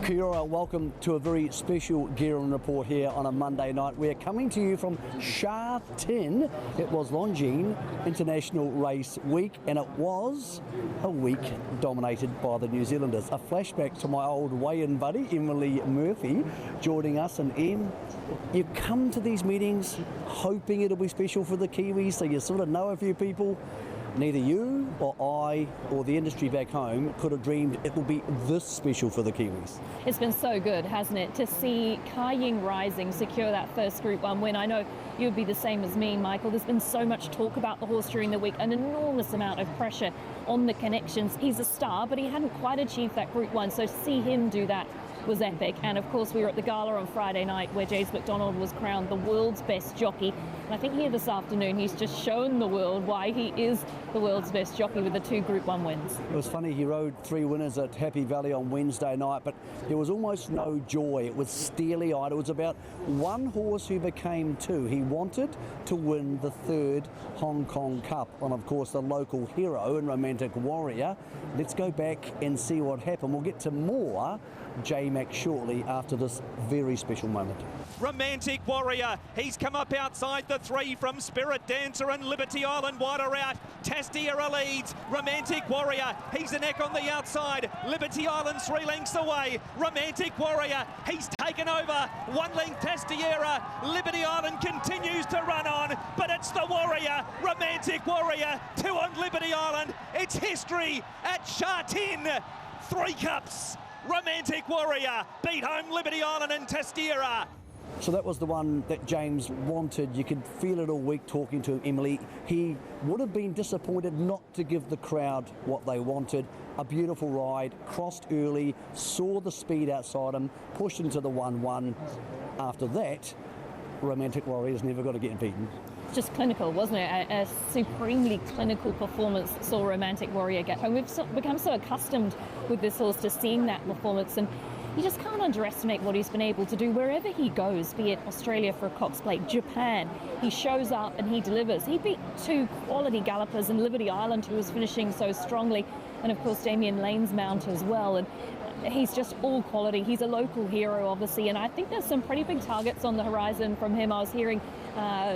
Kia ora, welcome to a very special Guerin report here on a Monday night. We're coming to you from Sha Tin. It was Longines International Race Week, and it was a week dominated by the New Zealanders. A flashback to my old weigh-in buddy, Emily Murphy, joining us. And Em, you come to these meetings hoping it'll be special for the Kiwis, so you sort of know a few people. Neither you or I or the industry back home could have dreamed it would be this special for the Kiwis. It's been so good, hasn't it, to see Ka Ying Rising secure that first Group 1 win. I know you would be the same as me, Michael. There's been so much talk about the horse during the week, an enormous amount of pressure on the connections. He's a star, but he hadn't quite achieved that Group 1, so to see him do that was epic. And of course we were at the gala on Friday night where James McDonald was crowned the world's best jockey. And I think here this afternoon he's just shown the world why he is the world's best jockey with the 2 Group 1 wins. It was funny, he rode 3 winners at Happy Valley on Wednesday night, but there was almost no joy. It was steely-eyed. It was about one horse who became 2. He wanted to win the 3rd Hong Kong Cup on, of course, the local hero and Romantic Warrior. Let's go back and see what happened. We'll get to more J-Mac shortly after this very special moment. Romantic Warrior, he's come up outside the 3 from Spirit Dancer and Liberty Island wider out. Tastiera leads. Romantic Warrior, he's a neck on the outside. Liberty Island 3 lengths away. Romantic Warrior, he's taken over. 1 length Tastiera. Liberty Island continues to run on, but it's the Warrior. Romantic Warrior, 2 on Liberty Island. It's history at Sha Tin. 3 cups. Romantic Warrior beat home Liberty Island and Tastiera. So that was the one that James wanted. You could feel it all week talking to him, Emily. He would have been disappointed not to give the crowd what they wanted. A beautiful ride, crossed early, saw the speed outside him, pushed into the 1-1. After that, Romantic Warrior's never got to get beaten. Just clinical, wasn't it? A supremely clinical performance that saw Romantic Warrior get home. We've become so accustomed with this horse to seeing that performance, and you just can't underestimate what he's been able to do wherever he goes, be it Australia for a Cox Plate, Japan. He shows up and he delivers. He beat 2 quality gallopers in Liberty Island, who was finishing so strongly, and of course Damien Lane's mount as well. And he's just all quality. He's a local hero, obviously, and I think there's some pretty big targets on the horizon from him. I was hearing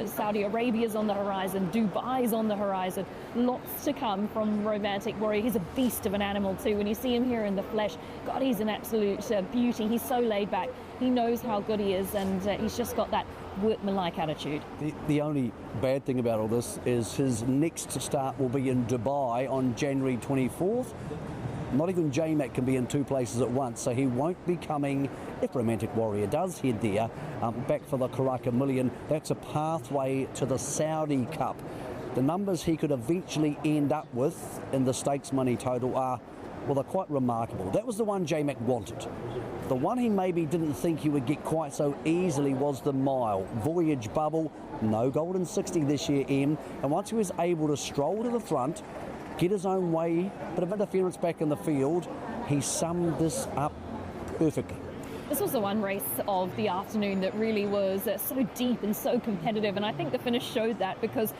Saudi Arabia's on the horizon, Dubai's on the horizon. Lots to come from Romantic Warrior. He's a beast of an animal too. When you see him here in the flesh, God, he's an absolute beauty. He's so laid back. He knows how good he is, and he's just got that workmanlike attitude. The only bad thing about all this is his next start will be in Dubai on January 24th. Not even J-Mac can be in 2 places at once, so he won't be coming, if Romantic Warrior does head there, back for the Karaka Million. That's a pathway to the Saudi Cup. The numbers he could eventually end up with in the stakes money total are, well, they're quite remarkable. That was the one J-Mac wanted. The one he maybe didn't think he would get quite so easily was the mile. Voyage Bubble, no golden 60 this year, Em. And once he was able to stroll to the front, get his own way, bit of interference back in the field, he summed this up perfectly. This was the one race of the afternoon that really was so deep and so competitive, and I think the finish showed that, because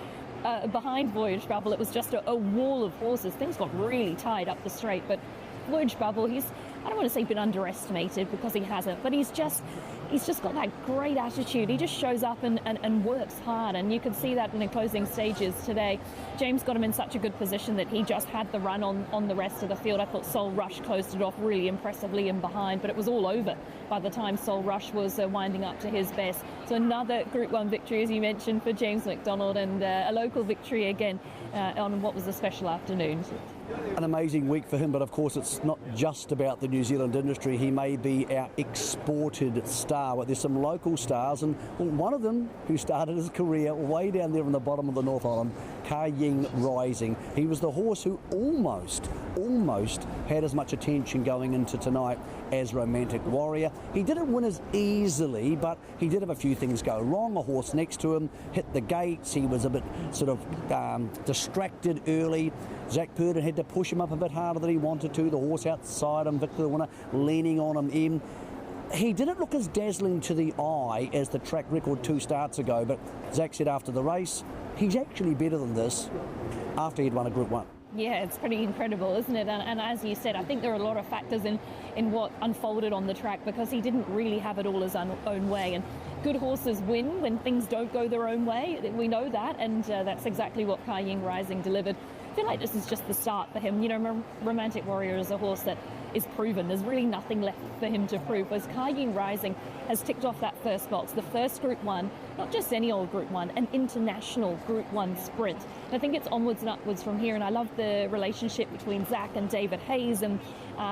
behind Voyage Bubble it was just a wall of horses. Things got really tied up the straight, but Voyage Bubble, I don't want to say been underestimated, because he hasn't, but he's just got that great attitude. He just shows up and works hard, and you could see that in the closing stages today. James got him in such a good position that he just had the run on the rest of the field. I thought Soul Rush closed it off really impressively in behind, but it was all over by the time Soul Rush was winding up to his best. So another Group 1 victory, as you mentioned, for James McDonald, and a local victory again on what was a special afternoon. An amazing week for him, but of course it's not just about the New Zealand industry. He may be our exported star, but there's some local stars, and one of them who started his career way down there on the bottom of the North Island, Ka Ying Rising. He was the horse who almost had as much attention going into tonight as Romantic Warrior. He didn't win as easily, but he did have a few things go wrong. A horse next to him hit the gates. He was a bit sort of distracted early. Zach Purden had to push him up a bit harder than he wanted to. The horse outside him, Victor the winner, leaning on him in. He didn't look as dazzling to the eye as the track record 2 starts ago, but Zach said after the race, he's actually better than this after he'd won a Group 1. Yeah, it's pretty incredible, isn't it? And as you said, I think there are a lot of factors in what unfolded on the track, because he didn't really have it all his own way. And good horses win when things don't go their own way. We know that, and that's exactly what Ka Ying Rising delivered. I feel like this is just the start for him. You know, Romantic Warrior is a horse that is proven. There's really nothing left for him to prove. Whereas Ka Ying Rising has ticked off that first box, the first Group 1, not just any old Group 1, an international Group 1 sprint. And I think it's onwards and upwards from here, and I love the relationship between Zach and David Hayes, and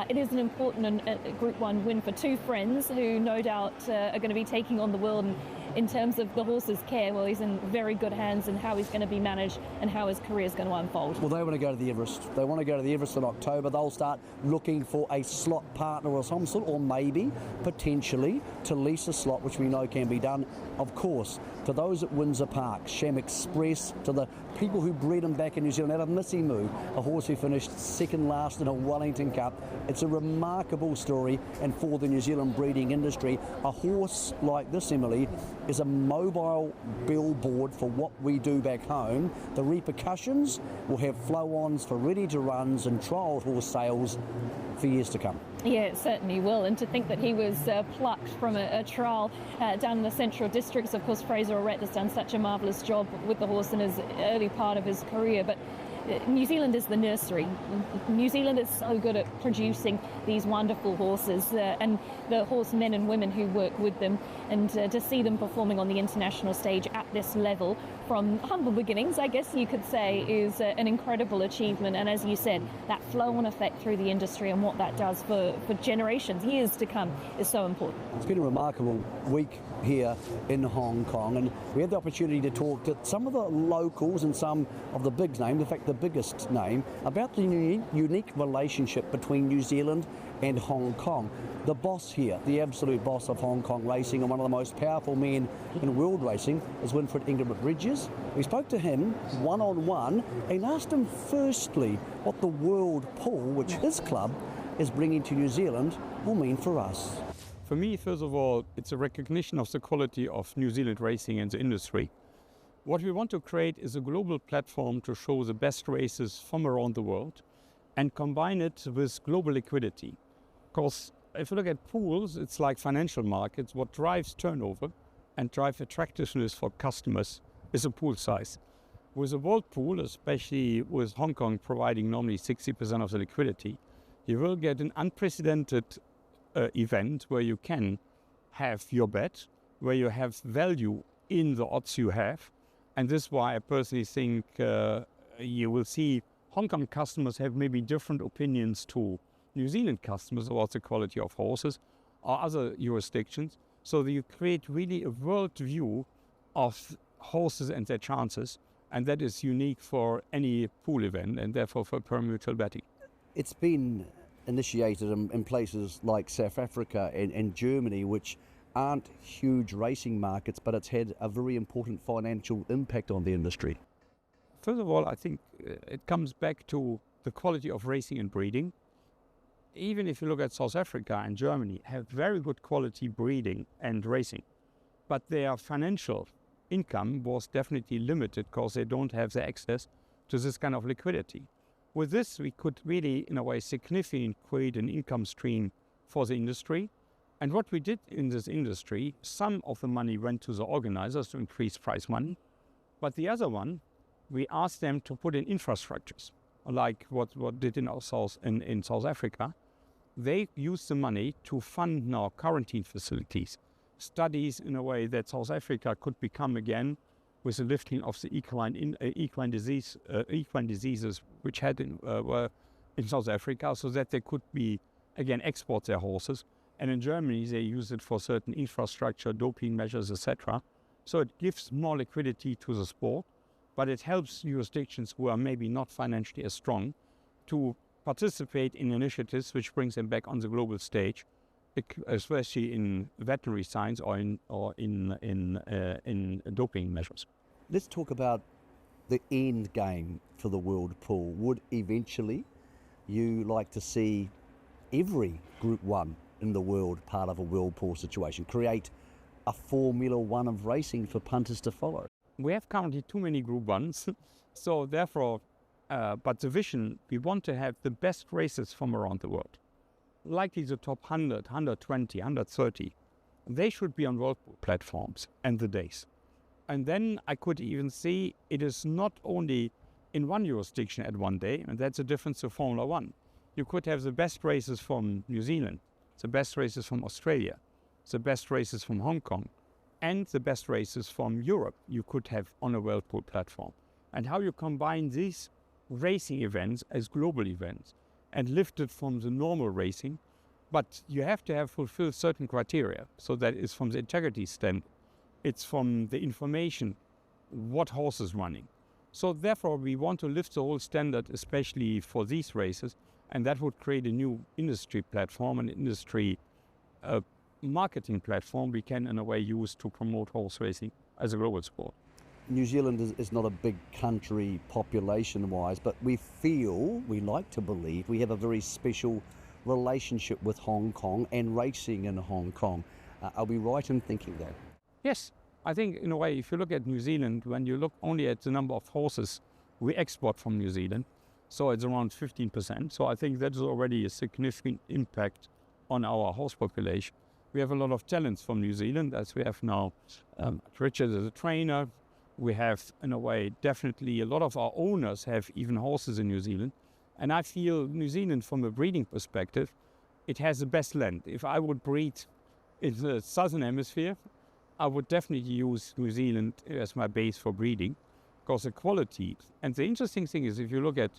it is an important Group 1 win for two friends who no doubt are going to be taking on the world. And in terms of the horse's care, well, he's in very good hands, and how he's going to be managed and how his career is going to unfold. Well, they want to go to the Everest. They want to go to the Everest in October. They'll start looking for a slot partner of some sort, or maybe, potentially, to lease a slot, which we know can be done. Of course, to those at Windsor Park, Sham Express, to the people who bred him back in New Zealand, out of Missy Moo, a horse who finished second last in a Wellington Cup. It's a remarkable story, and for the New Zealand breeding industry, a horse like this, Emily, is a mobile billboard for what we do back home. The repercussions will have flow-ons for ready-to-runs and trial horse sales for years to come. Yeah, it certainly will. And to think that he was plucked from a trial down in the Central Districts. Of course, Fraser Orett has done such a marvellous job with the horse in his early part of his career. But New Zealand is the nursery. New Zealand is so good at producing these wonderful horses and the horsemen and women who work with them. And to see them performing on the international stage at this level, from humble beginnings, I guess you could say, is an incredible achievement. And as you said, that flow-on effect through the industry and what that does for generations, years to come, is so important. It's been a remarkable week here in Hong Kong, and we had the opportunity to talk to some of the locals and some of the big names, in fact the biggest name, about the unique relationship between New Zealand and Hong Kong. The boss here, the absolute boss of Hong Kong racing, and one of the most powerful men in world racing, is Winfried Engelbrecht-Bresges. We spoke to him one-on-one and asked him firstly what the World Pool, which his club is bringing to New Zealand, will mean for us. For me, first of all, it's a recognition of the quality of New Zealand racing and the industry. What we want to create is a global platform to show the best races from around the world and combine it with global liquidity. Because if you look at pools, it's like financial markets. What drives turnover and drives attractiveness for customers is a pool size. With a world pool, especially with Hong Kong providing normally 60% of the liquidity, you will get an unprecedented event where you can have your bet, where you have value in the odds you have. And this is why I personally think you will see Hong Kong customers have maybe different opinions to New Zealand customers about the quality of horses or other jurisdictions. So that you create really a world view of horses and their chances. And that is unique for any pool event and therefore for pari-mutuel betting. It's been initiated in places like South Africa and Germany, which aren't huge racing markets, but it's had a very important financial impact on the industry. First of all, I think it comes back to the quality of racing and breeding. Even if you look at South Africa and Germany, have very good quality breeding and racing, but their financial income was definitely limited because they don't have the access to this kind of liquidity. With this, we could really, in a way, significantly create an income stream for the industry. And what we did in this industry, some of the money went to the organizers to increase prize money, but the other one, we asked them to put in infrastructures, like what did in South Africa. They used the money to fund now quarantine facilities, studies in a way that South Africa could become again with the lifting of the equine diseases which were in South Africa, so that they could be again export their horses. And in Germany, they use it for certain infrastructure, doping measures, etc. So it gives more liquidity to the sport, but it helps jurisdictions who are maybe not financially as strong to participate in initiatives which brings them back on the global stage, especially in veterinary science or in doping measures. Let's talk about the end game for the World Pool. Would eventually you like to see every Group 1 in the world part of a World Pool situation, create a Formula One of racing for punters to follow? We have currently too many Group 1s, so therefore But the vision, we want to have the best races from around the world. Likely the top 100, 120, 130. They should be on world platforms and the days. And then I could even see it is not only in one jurisdiction at one day, and that's a difference to Formula One. You could have the best races from New Zealand, the best races from Australia, the best races from Hong Kong, and the best races from Europe you could have on a world pool platform. And how you combine these racing events as global events and lift it from the normal racing, but you have to have fulfilled certain criteria. So that is from the integrity standpoint, it's from the information, what horse is running. So therefore we want to lift the whole standard, especially for these races, and that would create a new industry platform, an industry marketing platform we can in a way use to promote horse racing as a global sport. New Zealand is not a big country population-wise, but we like to believe, we have a very special relationship with Hong Kong and racing in Hong Kong. Are we right in thinking that? Yes, I think in a way, if you look at New Zealand, when you look only at the number of horses we export from New Zealand, so it's around 15%. So I think that is already a significant impact on our horse population. We have a lot of talents from New Zealand, as we have now Richard as a trainer. We have, in a way, definitely a lot of our owners have even horses in New Zealand. And I feel New Zealand, from a breeding perspective, it has the best land. If I would breed in the southern hemisphere, I would definitely use New Zealand as my base for breeding, because the quality. And the interesting thing is, if you look at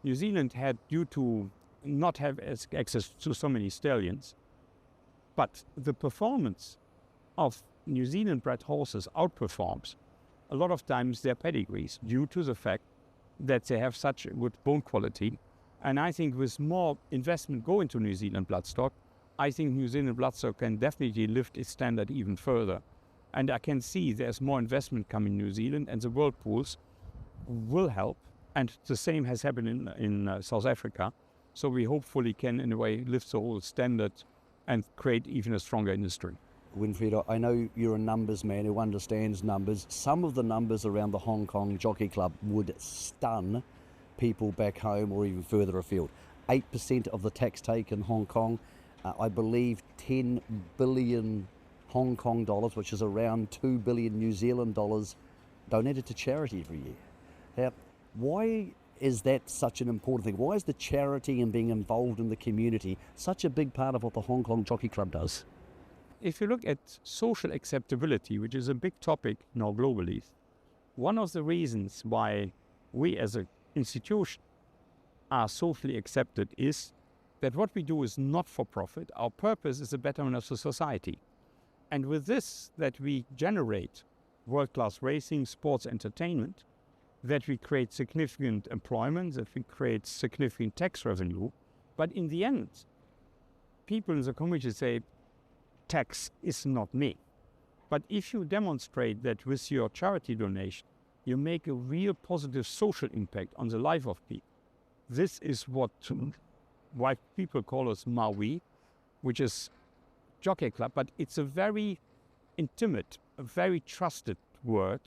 New Zealand had, due to not have access to so many stallions, but the performance of New Zealand bred horses outperforms a lot of times their pedigrees due to the fact that they have such good bone quality. And I think with more investment going to New Zealand bloodstock, I think New Zealand bloodstock can definitely lift its standard even further. And I can see there's more investment coming in New Zealand, and the world pools will help. And the same has happened in South Africa. So we hopefully can, in a way, lift the whole standard and create even a stronger industry. Winfried, I know you're a numbers man who understands numbers. Some of the numbers around the Hong Kong Jockey Club would stun people back home or even further afield. 8% of the tax take in Hong Kong, I believe 10 billion Hong Kong dollars, which is around 2 billion New Zealand dollars, donated to charity every year. Now, why is that such an important thing? Why is the charity and being involved in the community such a big part of what the Hong Kong Jockey Club does? If you look at social acceptability, which is a big topic now globally, one of the reasons why we as an institution are socially accepted is that what we do is not for profit. Our purpose is the betterment of the society. And with this, that we generate world-class racing, sports, entertainment, that we create significant employment, that we create significant tax revenue. But in the end, people in the community say, tax is not me. But if you demonstrate that with your charity donation, you make a real positive social impact on the life of people. This is why people call us Maui, which is Jockey Club, but it's a very intimate, a very trusted word.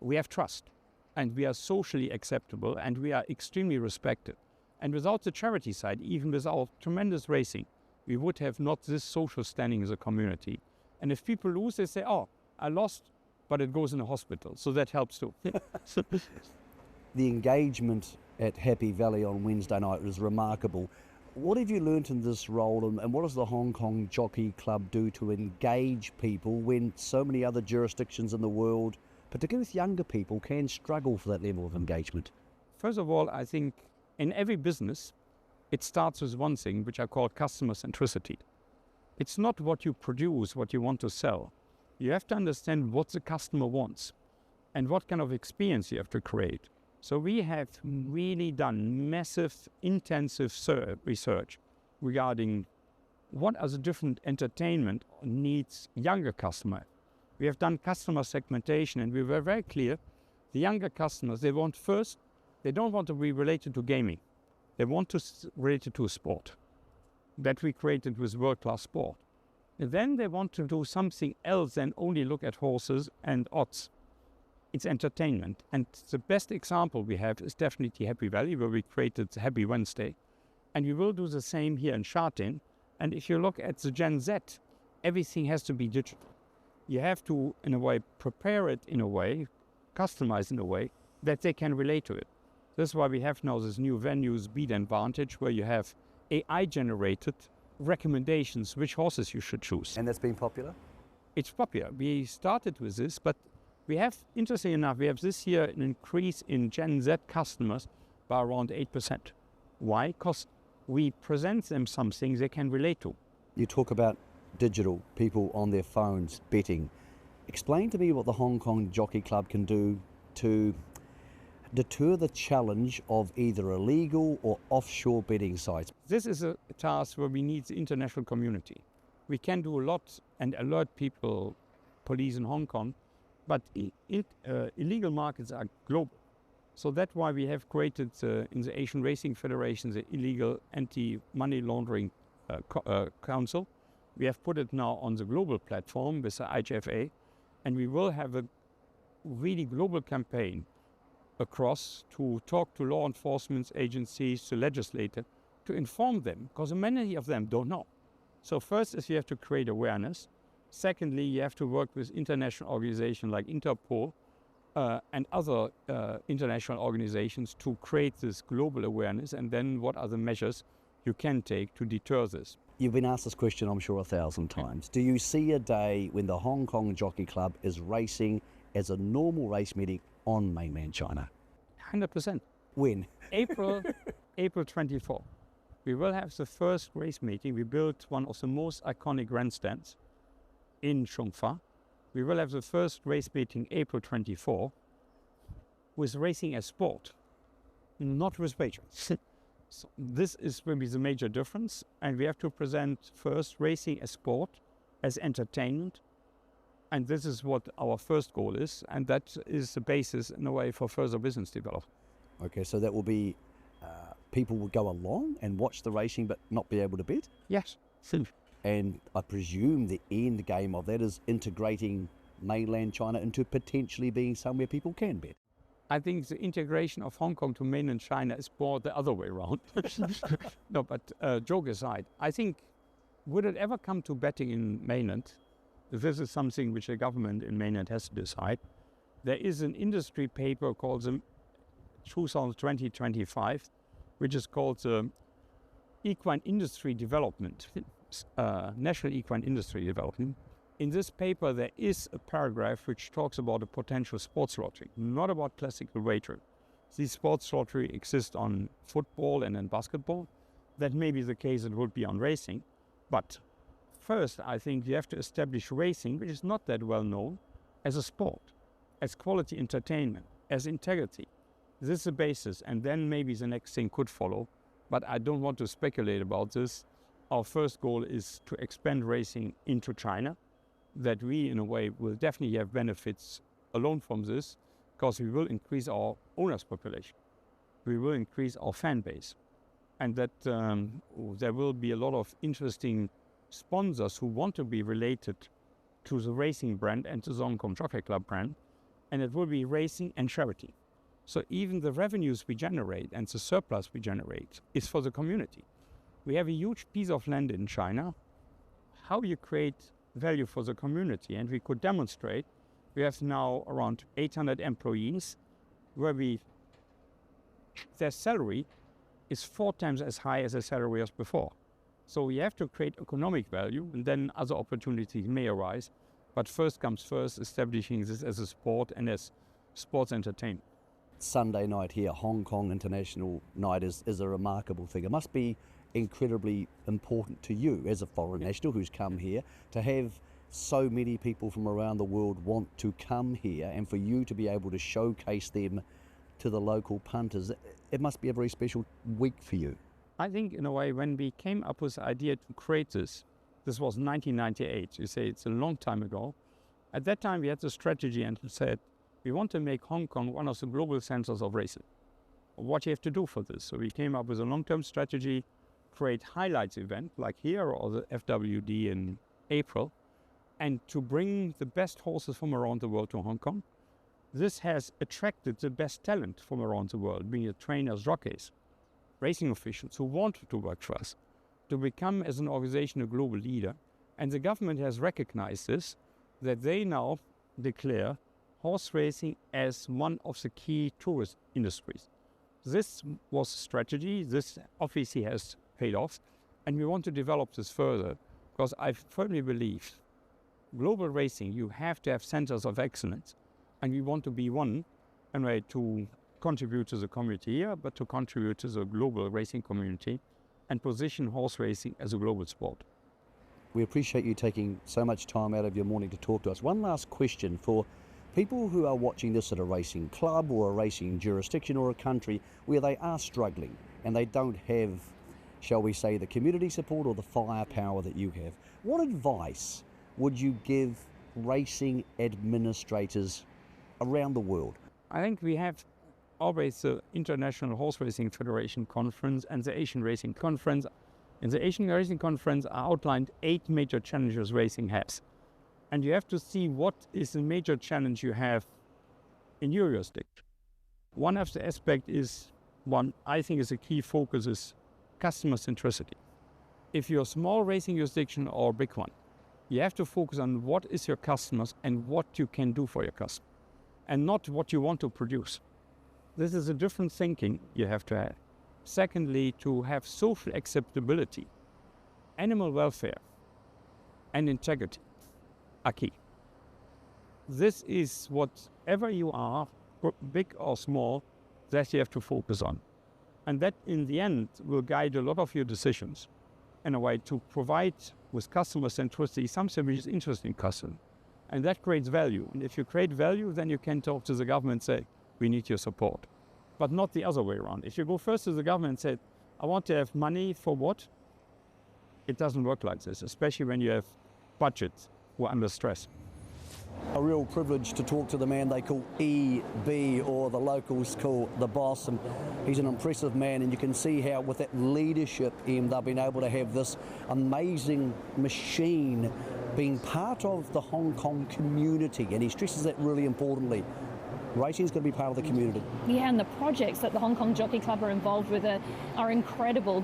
We have trust, and we are socially acceptable, and we are extremely respected. And without the charity side, even with our tremendous racing, we would have not this social standing as a community. And if people lose, they say, oh, I lost, but it goes in a hospital. So that helps too. The engagement at Happy Valley on Wednesday night was remarkable. What have you learnt in this role, and what does the Hong Kong Jockey Club do to engage people when so many other jurisdictions in the world, particularly with younger people, can struggle for that level of engagement? First of all, I think in every business, it starts with one thing, which I call customer centricity. It's not what you produce, what you want to sell. You have to understand what the customer wants and what kind of experience you have to create. So we have really done massive, intensive research regarding what are the different entertainment needs younger customer. We have done customer segmentation, and we were very clear. The younger customers, they don't want to be related to gaming. They want to relate it to a sport that we created with world-class sport. And then they want to do something else than only look at horses and odds. it's entertainment. And the best example we have is definitely Happy Valley, where we created Happy Wednesday. And we will do the same here in Shartin. And if you look at the Gen Z, everything has to be digital. You have to, in a way, prepare it in a way, customize in a way that they can relate to it. That's why we have now this new venue Speed and Vantage, where you have AI-generated recommendations which horses you should choose. And that's been popular? It's popular. We started with this, but we have, interesting enough, we have this year an increase in Gen Z customers by around 8%. Why? Because we present them something they can relate to. You talk about digital, people on their phones betting. Explain to me what the Hong Kong Jockey Club can do to deter the challenge of either illegal or offshore betting sites. This is a task where we need the international community. We can do a lot and alert people, police in Hong Kong, but illegal markets are global. So that's why we have created in the Asian Racing Federation the Illegal Anti-Money Laundering Council. We have put it now on the global platform with the IGFA, and we will have a really global campaign across to talk to law enforcement agencies, to legislators, to inform them, because many of them don't know. So first is you have to create awareness. Secondly, you have to work with international organizations like Interpol and other international organizations to create this global awareness, and then what are the measures you can take to deter this. You've been asked this question, I'm sure, 1,000 times. Do you see a day when the Hong Kong Jockey Club is racing as a normal race meeting on mainland China? 100%. When? April 24. We will have the first race meeting. We built one of the most iconic grandstands in Chongfa. We will have the first race meeting April 24 with racing as sport, not with wagering. So this is maybe the major difference, and we have to present first racing as sport, as entertainment, and this is what our first goal is, and that is the basis in a way for further business development. Okay, so that will be people will go along and watch the racing but not be able to bet? Yes. And I presume the end game of that is integrating mainland China into potentially being somewhere people can bet. I think the integration of Hong Kong to mainland China is more the other way around. No, but joke aside, I think, would it ever come to betting in mainland? This is something which the government in mainland has to decide. There is an industry paper called the 2020-25, which is called the Equine Industry Development, National Equine Industry Development. In this paper, there is a paragraph which talks about a potential sports lottery, not about classical wagering. These sports lottery exist on football and in basketball. That may be the case, it would be on racing. But first, I think you have to establish racing, which is not that well known, as a sport, as quality entertainment, as integrity. This is the basis, and then maybe the next thing could follow. But I don't want to speculate about this. Our first goal is to expand racing into China, that we, in a way, will definitely have benefits alone from this, because we will increase our owners' population. We will increase our fan base. And that there will be a lot of interesting sponsors who want to be related to the racing brand and to the Hong Kong Jockey Club brand. And it will be racing and charity. So even the revenues we generate and the surplus we generate is for the community. We have a huge piece of land in China. How you create value for the community, and we could demonstrate. We have now around 800 employees where their salary is 4 times as high as their salary was before. So we have to create economic value, and then other opportunities may arise. But first comes first, establishing this as a sport and as sports entertainment. Sunday night here, Hong Kong International Night, is a remarkable thing. It must be incredibly important to you as a foreign national who's come here to have so many people from around the world want to come here, and for you to be able to showcase them to the local punters. It must be a very special week for you. I think, in a way, when we came up with the idea to create this was 1998. You say it's a long time ago. At that time, we had the strategy and said, we want to make Hong Kong one of the global centers of racing. What you have to do for this? So we came up with a long-term strategy, create highlights event like here or the FWD in April, and to bring the best horses from around the world to Hong Kong, This has attracted the best talent from around the world, be it trainers, jockeys, racing officials who wanted to work for us, to become as an organization a global leader. And the government has recognized this, that they now declare horse racing as one of the key tourist industries. This was a strategy, this obviously has paid off, and we want to develop this further, because I firmly believe global racing, you have to have centers of excellence, and we want to be one, and way to contribute to the community here, but to contribute to the global racing community and position horse racing as a global sport. We appreciate you taking so much time out of your morning to talk to us. One last question for people who are watching this at a racing club or a racing jurisdiction or a country where they are struggling and they don't have, shall we say, the community support or the firepower that you have. What advice would you give racing administrators around the world? I think we have always the International Horse Racing Federation Conference and the Asian Racing Conference. In the Asian Racing Conference are outlined 8 major challenges racing has. And you have to see what is the major challenge you have in your jurisdiction. One of the aspects is, one I think is a key focus, is customer centricity. If you're a small racing jurisdiction or a big one, you have to focus on what is your customers and what you can do for your customer, and not what you want to produce. This is a different thinking you have to have. Secondly, to have social acceptability, animal welfare, and integrity are key. This is whatever you are, big or small, that you have to focus on. And that in the end will guide a lot of your decisions in a way to provide with customer centricity something which is interesting to customer. And that creates value. And if you create value, then you can talk to the government and say, we need your support. But not the other way around. If you go first to the government and say, I want to have money for what? It doesn't work like this, especially when you have budgets who are under stress. A real privilege to talk to the man they call EB, or the locals call the boss, and he's an impressive man, and you can see how with that leadership they've been able to have this amazing machine being part of the Hong Kong community, and he stresses that really importantly. Racing is going to be part of the community. Yeah, and the projects that the Hong Kong Jockey Club are involved with are incredible.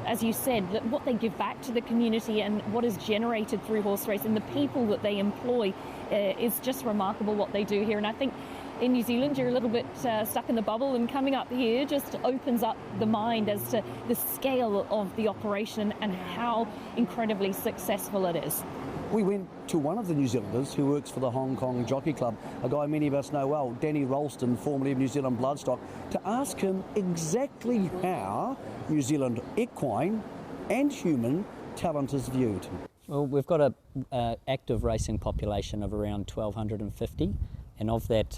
As you said, what they give back to the community and what is generated through horse racing, the people that they employ, is just remarkable what they do here. And I think in New Zealand you're a little bit stuck in the bubble, and coming up here just opens up the mind as to the scale of the operation and how incredibly successful it is. We went to one of the New Zealanders who works for the Hong Kong Jockey Club, a guy many of us know well, Danny Rolston, formerly of New Zealand Bloodstock, to ask him exactly how New Zealand equine and human talent is viewed. Well, we've got an active racing population of around 1,250, and of that,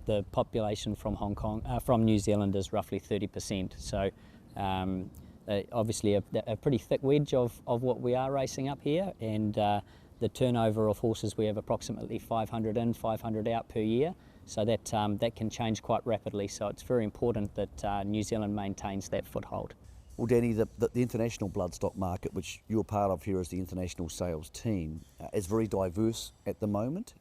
the population from Hong Kong, from New Zealand, is roughly 30%. So. Obviously a pretty thick wedge of what we are racing up here, and the turnover of horses, we have approximately 500 in, 500 out per year, so that can change quite rapidly, so it's very important that New Zealand maintains that foothold. Well, Danny, the international bloodstock market, which you're part of here as the international sales team, is very diverse at the moment.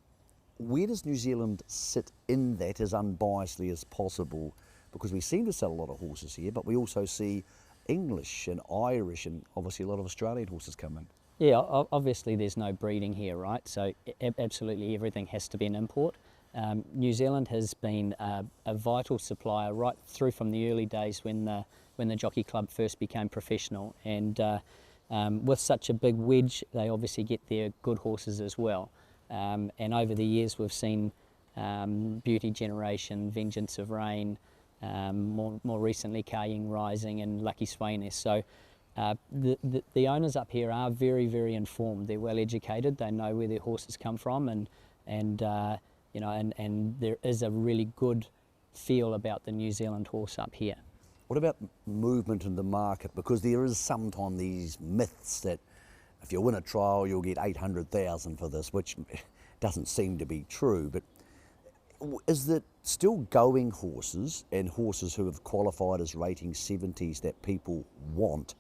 Where does New Zealand sit in that as unbiasedly as possible? Because we seem to sell a lot of horses here, but we also see English and Irish and obviously a lot of Australian horses come in. Yeah, obviously there's no breeding here, right? So absolutely everything has to be an import. New Zealand has been a vital supplier right through from the early days when the Jockey Club first became professional, and with such a big wedge, they obviously get their good horses as well. And over the years we've seen Beauty Generation, Vengeance of Rain, more recently Ka Ying Rising and Lucky Swainess. So the owners up here are very, very informed. They're well educated. They know where their horses come from, and there is a really good feel about the New Zealand horse up here. What about movement in the market? Because there is sometimes these myths that if you win a trial you'll get 800,000 for this, which doesn't seem to be true. But is it still going horses and horses who have qualified as rating 70s that people want,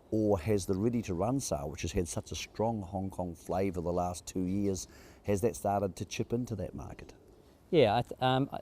or has the Ready to Run sale, which has had such a strong Hong Kong flavour the last 2 years, has that started to chip into that market? Yeah,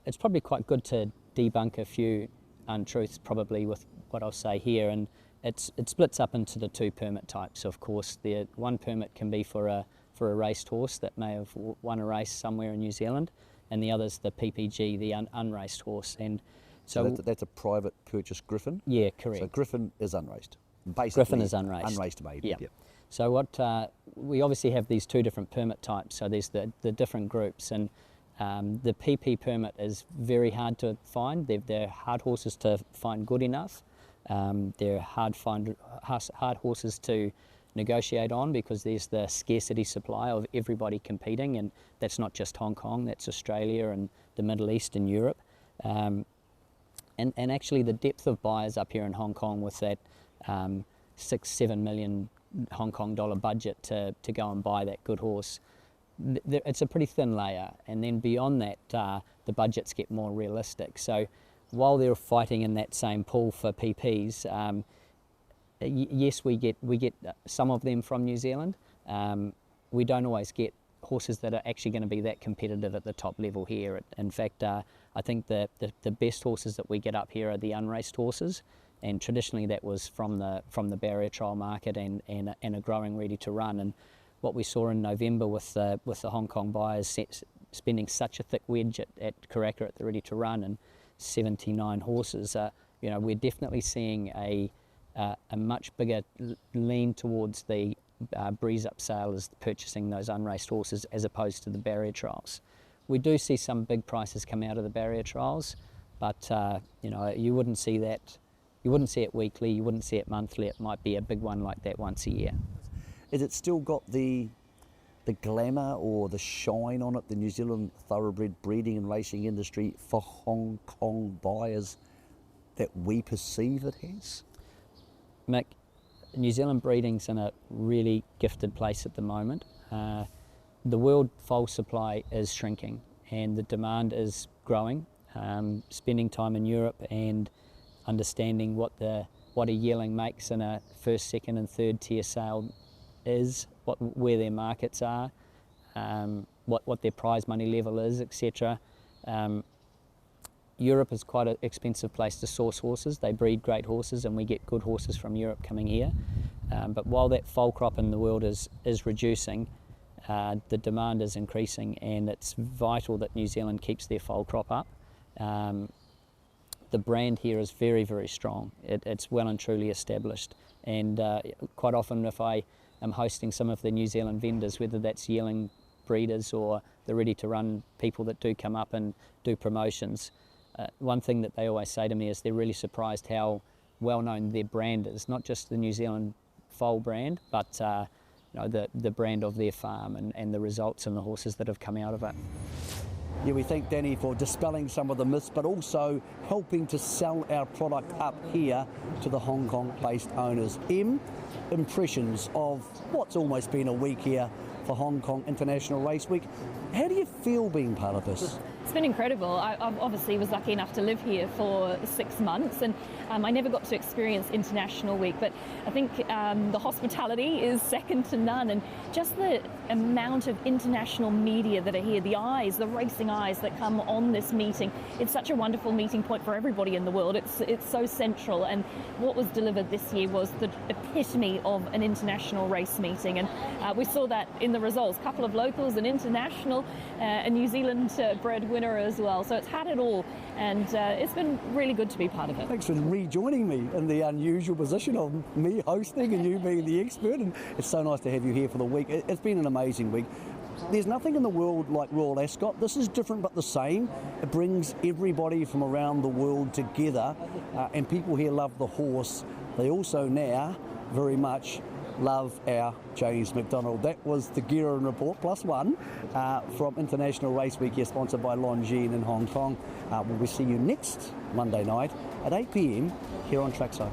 it's probably quite good to debunk a few untruths probably with what I'll say here, and it splits up into the two permit types. Of course, the one permit can be for a raced horse that may have won a race somewhere in New Zealand, and the other's the PPG, the unraced horse. And so that's a private purchase Griffin? Yeah, correct. So Griffin is unraced. Basically, Griffin is unraced. Unraced baby. Yeah. Yep. So what we obviously have these two different permit types. So there's the different groups, and the PP permit is very hard to find. They're hard horses to find good enough. They're hard horses to negotiate on because there's the scarcity supply of everybody competing, and that's not just Hong Kong, that's Australia and the Middle East and Europe. And actually the depth of buyers up here in Hong Kong with that 6-7 million Hong Kong dollar budget to go and buy that good horse, it's a pretty thin layer. And then beyond that, the budgets get more realistic. So while they're fighting in that same pool for PPs, yes, we get some of them from New Zealand. We don't always get horses that are actually going to be that competitive at the top level here. In fact, I think the best horses that we get up here are the unraced horses, and traditionally that was from the barrier trial market and a growing ready to run. And what we saw in November with the Hong Kong buyers spending such a thick wedge at Karaka at the ready to run and 79 horses, we're definitely seeing a much bigger lean towards the breeze up sailors purchasing those unraced horses as opposed to the barrier trials. We do see some big prices come out of the barrier trials, but you wouldn't see that. You wouldn't see it weekly. You wouldn't see it monthly. It might be a big one like that once a year. Is it still got the glamour or the shine on it, the New Zealand thoroughbred breeding and racing industry for Hong Kong buyers that we perceive it has? Mick, New Zealand breeding's in a really gifted place at the moment. The world foal supply is shrinking and the demand is growing. Spending time in Europe and understanding what a yearling makes in a first, second and third tier sale is, where their markets are, what their prize money level is, etc. Europe is quite an expensive place to source horses. They breed great horses and we get good horses from Europe coming here. But while that foal crop in the world is reducing, the demand is increasing, and it's vital that New Zealand keeps their foal crop up. The brand here is very, very strong. It's well and truly established, and quite often if I am hosting some of the New Zealand vendors, whether that's yearling breeders or the ready-to-run people that do come up and do promotions, one thing that they always say to me is they're really surprised how well-known their brand is, not just the New Zealand foal brand, but the brand of their farm and the results and the horses that have come out of it. Yeah, we thank Danny for dispelling some of the myths, but also helping to sell our product up here to the Hong Kong-based owners. Impressions of what's almost been a week here for Hong Kong International Race Week. How do you feel being part of this? It's been incredible. I obviously was lucky enough to live here for 6 months, and I never got to experience International Week, but I think the hospitality is second to none, and just the amount of international media that are here, the eyes, the racing eyes that come on this meeting. It's such a wonderful meeting point for everybody in the world. It's so central, and what was delivered this year was the epitome of an international race meeting, and we saw that in the results. A couple of locals, an international, a New Zealand bred winner as well. So it's had it all, and it's been really good to be part of it. Thanks for rejoining me in the unusual position of me hosting and you being the expert, and it's so nice to have you here for the week. It's been an amazing week. There's nothing in the world like Royal Ascot. This is different but the same. It brings everybody from around the world together, and people here love the horse. They also now very much love our James McDonald. That was the Guerin Report +1 from International Race Week here, sponsored by Longines in Hong Kong. We'll see you next Monday night at 8 p.m. here on Trackside.